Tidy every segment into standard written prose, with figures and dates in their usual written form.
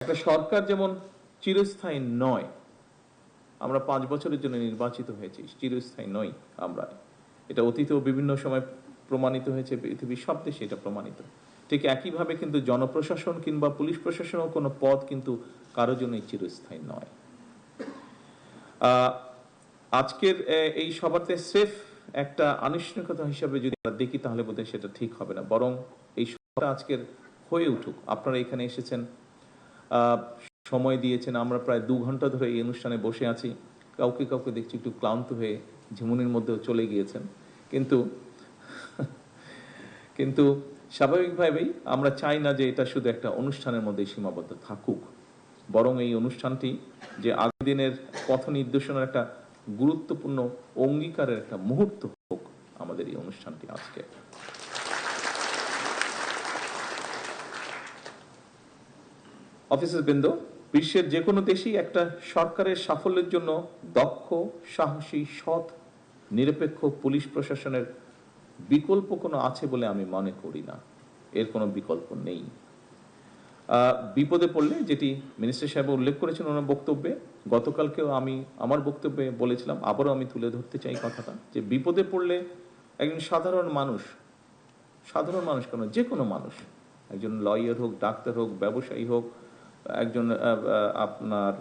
একটা সরকার যেমন চিরস্থায়ী নয়, আমরা 5 বছরের জন্য নির্বাচিত হয়েছি, চিরস্থায়ী নই আমরা। এটা অতীতেও বিভিন্ন সময় প্রমাণিত হয়েছে, পৃথিবীর সব দেশে এটা প্রমাণিত। ঠিক একইভাবে কিন্তু জনপ্রশাসন কিংবা পুলিশ প্রশাসনও কোনো পদ কিন্তু কারোর জন্যই চিরস্থায়ী নয়। আজকের এই সভাতে স্রেফ একটা আনুষ্ঠানিকতা হিসাবে যদি আমরা দেখি তাহলে বোধহয় সেটা ঠিক হবে না, বরং এই সভাটা আজকের হয়ে উঠুক। আপনারা এখানে এসেছেন, সময় দিয়েছেন, আমরা প্রায় 2 ঘন্টা ধরে এই অনুষ্ঠানে বসে আছি। কাউকে কাউকে দেখছি একটু ক্লান্ত হয়ে ঝিমুনির মধ্যেও চলে গিয়েছেন, কিন্তু কিন্তু স্বাভাবিকভাবেই আমরা চাই না যে এটা শুধু একটা অনুষ্ঠানের মধ্যে সীমাবদ্ধ থাকুক, বরং এই অনুষ্ঠানটি যে আগামী দিনের পথ নির্দেশনার একটা গুরুত্বপূর্ণ অঙ্গীকারের একটা মুহূর্ত হোক আমাদের এই অনুষ্ঠানটি আজকে। অফিসার বৃন্দ, বিশ্বের যে কোনো দেশেই একটা সরকারের সাফল্যের জন্য দক্ষ, সাহসী, সৎ, নিরপেক্ষ পুলিশ প্রশাসনের বিকল্প কোনো আছে বলে আমি মনে করি না। এর কোনো বিকল্প নেই। বিপদে পড়লে, যেটি মিনিস্টার সাহেব উল্লেখ করেছেন ওনার বক্তব্যে, গতকালকেও আমি আমার বক্তব্যে বলেছিলাম, আবারও আমি তুলে ধরতে চাই কথাটা, যে বিপদে পড়লে একজন সাধারণ মানুষ কেন, যে কোনো মানুষ, একজন লয়ার হোক, ডাক্তার হোক, ব্যবসায়ী হোক, একজন আপনার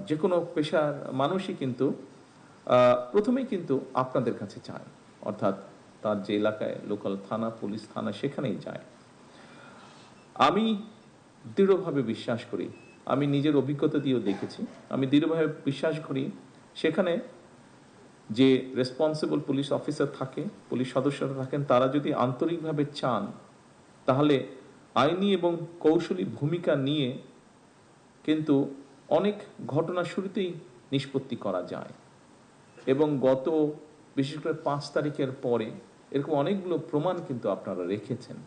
যে কোনো পেশার মানুষই কিন্তু প্রথমেই কিন্তু আপনাদের কাছে চায়, অর্থাৎ তার যে এলাকায় লোকাল থানা, পুলিশ থানা, সেখানেই যায়। আমি দৃঢ়ভাবে বিশ্বাস করি, আমি নিজের অভিজ্ঞতা দিয়েও দেখেছি, আমি দৃঢ়ভাবে বিশ্বাস করি সেখানে যে রেসপন্সিবল পুলিশ অফিসার থাকে, পুলিশ সদস্যরা থাকেন, তারা যদি আন্তরিকভাবে চান তাহলে আইনি এবং কৌশলী ভূমিকা নিয়ে কিন্তু অনেক ঘটনা শুরুতেই নিষ্পত্তি করা যায়। এবং বিশেষ করে 5 তারিখের পরে এরকম অনেকগুলো প্রমাণ কিন্তু আপনারা রেখেছেন।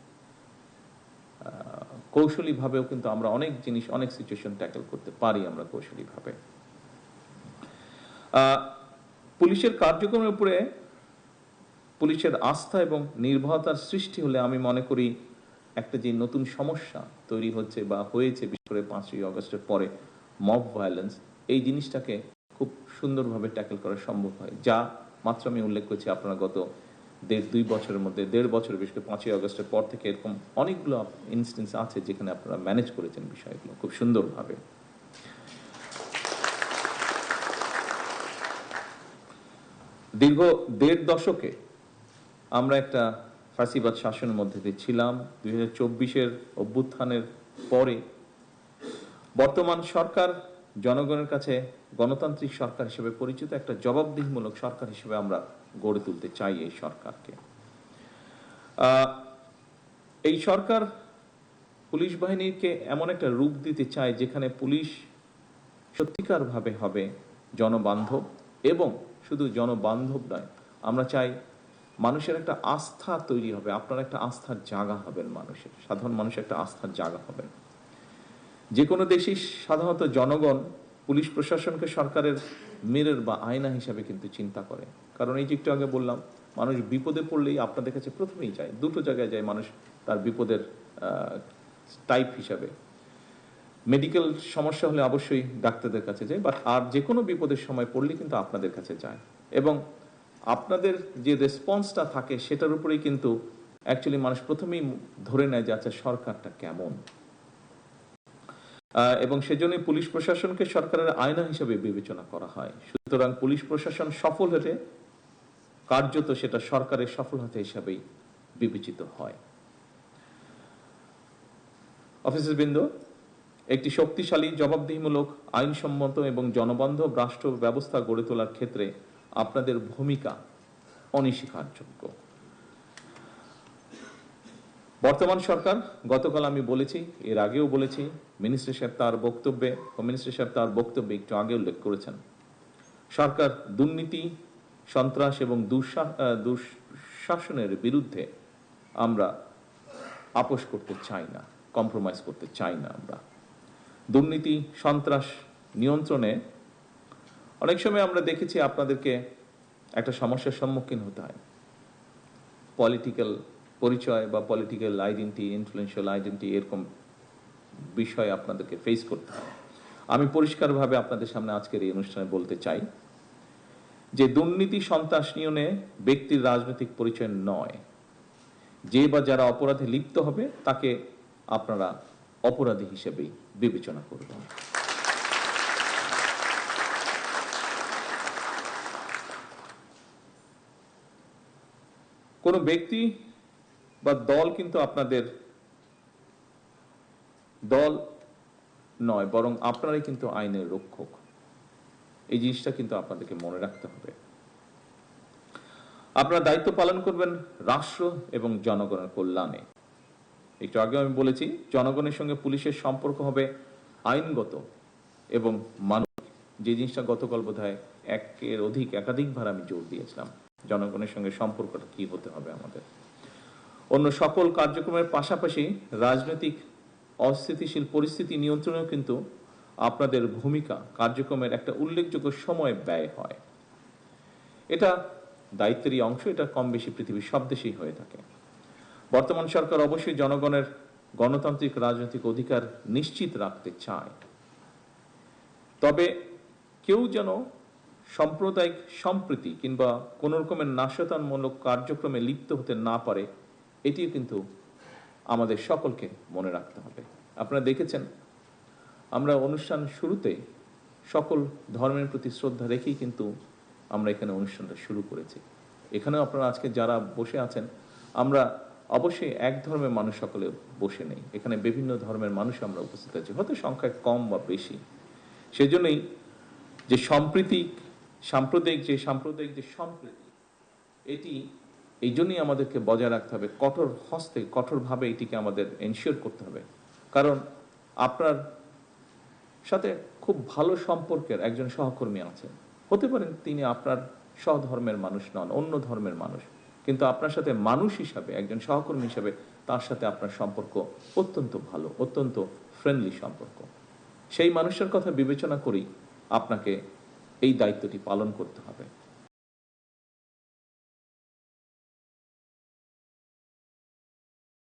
কৌশলীভাবেও কিন্তু আমরা অনেক জিনিস, অনেক সিচুয়েশন ট্যাকেল করতে পারি আমরা কৌশলীভাবে। পুলিশের কার্যক্রমের উপরে পুলিশের আস্থা এবং নির্ভরতার সৃষ্টি হলে আমি মনে করি একটা যে নতুন সমস্যা তৈরি হচ্ছে বা হয়েছে, বিশেষ করে 5ই আগস্টের পরে মব ভায়োলেন্স, এই জিনিসটাকে খুব সুন্দরভাবে ট্যাকেল করা সম্ভব হয়, যা মাত্র আমি উল্লেখ করছি। আপনারা গত 1.5-2 বছরের মধ্যে, 1.5 বছরের, বিশেষ করে 5ই আগস্টের পর থেকে এরকম অনেকগুলো ইনস্টেন্স আছে যেখানে আপনারা ম্যানেজ করেছেন বিষয়গুলো খুব সুন্দরভাবে। দীর্ঘ 1.5 দশকে আমরা একটা ফাঁসিবাদ শাসনের মধ্যে দিয়ে ছিলাম। 2024-এর অভ্যুত্থানের পরে বর্তমান সরকার জনগণের কাছে গণতান্ত্রিক সরকার হিসেবে পরিচিত, একটা জবাবদিহিমূলক সরকার হিসেবে আমরা গড়ে তুলতে চাই এই সরকারকে। এই সরকার পুলিশ বাহিনীকে এমন একটা রূপ দিতে চায় যেখানে পুলিশ সত্যিকারভাবে হবে জনবান্ধব, এবং শুধু জনবান্ধব নয়, আমরা চাই মানুষের একটা আস্থা তৈরি হবে, আপনার একটা আস্থার জায়গা হবেন, মানুষের, সাধারণ মানুষের একটা আস্থার জায়গা হবেন। যে কোনো দেশেই সাধারণত জনগণ পুলিশ প্রশাসনকে সরকারের মিরর বা আয়না হিসাবে কিন্তু চিন্তা করে। কারণ এই যে একটু আগে বললাম, মানুষ বিপদে পড়লেই আপনাদের কাছে প্রথমেই যায়, দুটো জায়গায় যায় মানুষ তার বিপদের টাইপ হিসাবে। মেডিকেল সমস্যা হলে অবশ্যই ডাক্তারদের কাছে যায়, বাট আর যে কোনো বিপদের সময় পড়লে কিন্তু আপনাদের কাছে যায়, এবং আপনাদের যে রেসপন্সটা থাকে সেটার উপরেই কিন্তু অ্যাকচুয়ালি মানুষ প্রথমেই ধরে নেয় যে আচ্ছা সরকারটা কেমন। এবং সেজন্যই পুলিশ প্রশাসনকে সরকারের আয়না হিসেবে বিবেচনা করা হয়। সুতরাং পুলিশ প্রশাসন সফল হলে কার্যত সেটা সরকারের সফলতা হিসাবেই বিবেচিত হয়। অফিসারবৃন্দ, একটি শক্তিশালী, জবাবদিহিমূলক, আইনসম্মত এবং জনবান্ধব রাষ্ট্র ব্যবস্থা গড়ে তোলার ক্ষেত্রে আপনাদের ভূমিকা অনস্বীকারযোগ্য। বর্তমান সরকার, গতকাল আমি বলেছি, এর আগেও বলেছি, মিনিস্টার সাহেব তার বক্তব্যে একটু আগে উল্লেখ করেছেন, সরকার দুর্নীতি, সন্ত্রাস এবং দুঃশাসনের বিরুদ্ধে আমরা আপোষ করতে চাই না, কম্প্রোমাইজ করতে চাই না। আমরা দুর্নীতি, সন্ত্রাস নিয়ন্ত্রণে অনেক সময় আমরা দেখেছি আপনাদেরকে একটা সমস্যার সম্মুখীন হতে হয়। পলিটিক্যাল পরিচয় বা পলিটিক্যাল আইডেন্টি, ইনফ্লুয়েন্সিয়াল আইডেন্টি, এরকম বিষয় আপনাদেরকে ফেস করতে হয়। আমি পরিষ্কারভাবে আপনাদের সামনে আজকের এই অনুষ্ঠানে বলতে চাই যে দুর্নীতি সন্ত্রাস নিয়নে ব্যক্তির রাজনৈতিক পরিচয় নয়। যে বা যারা অপরাধে লিপ্ত হবে তাকে আপনারা অপরাধী হিসেবেই বিবেচনা করবেন। কোনো ব্যক্তি বা দল কিন্তু আপনাদের দল নয়, বরং আপনারাই কিন্তু আইনের রক্ষক। এই জিনিসটা কিন্তু আপনাদেরকে মনে রাখতে হবে। আপনারা দায়িত্ব পালন করবেন রাষ্ট্র এবং জনগণের কল্যাণে। একটু আগে আমি বলেছি, জনগণের সঙ্গে পুলিশের সম্পর্ক হবে আইনগত এবং মানবিক। যে জিনিসটা গতকাল বোধহয় একাধিকবার আমি জোর দিয়েছিলাম, জনগণের সঙ্গে সম্পর্কটা কি হতে হবে আমাদের। অন্য সকল কার্যক্রমের পাশাপাশি রাজনৈতিক অস্থিতিশীল পরিস্থিতি নিয়ন্ত্রণেও কিন্তু আপনাদের ভূমিকা কার্যক্রমের একটা উল্লেখযোগ্য সময় ব্যয় হয়। এটা দায়িত্বেরই অংশ, এটা কম বেশি পৃথিবীর সব দেশেই হয়ে থাকে। বর্তমান সরকার অবশ্যই জনগণের গণতান্ত্রিক রাজনৈতিক অধিকার নিশ্চিত রাখতে চায়, তবে কেউ যেন সাম্প্রদায়িক সম্প্রীতি কিংবা কোন রকমের নাশকতামূলক কার্যক্রমে লিপ্ত হতে না পারে, এটিও কিন্তু আমাদের সকলকে মনে রাখতে হবে। আপনারা দেখেছেন, আমরা অনুষ্ঠান শুরুতে সকল ধর্মের প্রতি শ্রদ্ধা রেখেই কিন্তু আমরা এখানে অনুষ্ঠানটা শুরু করেছি। এখানেও আপনারা আজকে যারা বসে আছেন, আমরা অবশ্যই এক ধর্মের মানুষ সকলে বসে নেই, এখানে বিভিন্ন ধর্মের মানুষ আমরা উপস্থিত আছি, হয়তো সংখ্যায় কম বা বেশি। সেজন্যই যে সাম্প্রদায়িক যে সম্প্রীতি, এটি এই জন্যই আমাদেরকে বজায় রাখতে হবে, কঠোরভাবে এটিকে আমাদের এনশিওর করতে হবে। কারণ আপনার সাথে খুব ভালো সম্পর্কের একজন সহকর্মী আছেন, হতে পারেন তিনি আপনার স্বধর্মের মানুষ নন, অন্য ধর্মের মানুষ, কিন্তু আপনার সাথে মানুষ হিসাবে, একজন সহকর্মী হিসাবে তার সাথে আপনার সম্পর্ক অত্যন্ত ভালো, অত্যন্ত ফ্রেন্ডলি সম্পর্ক। সেই মানুষের কথা বিবেচনা করেই আপনাকে এই দায়িত্বটি পালন করতে হবে।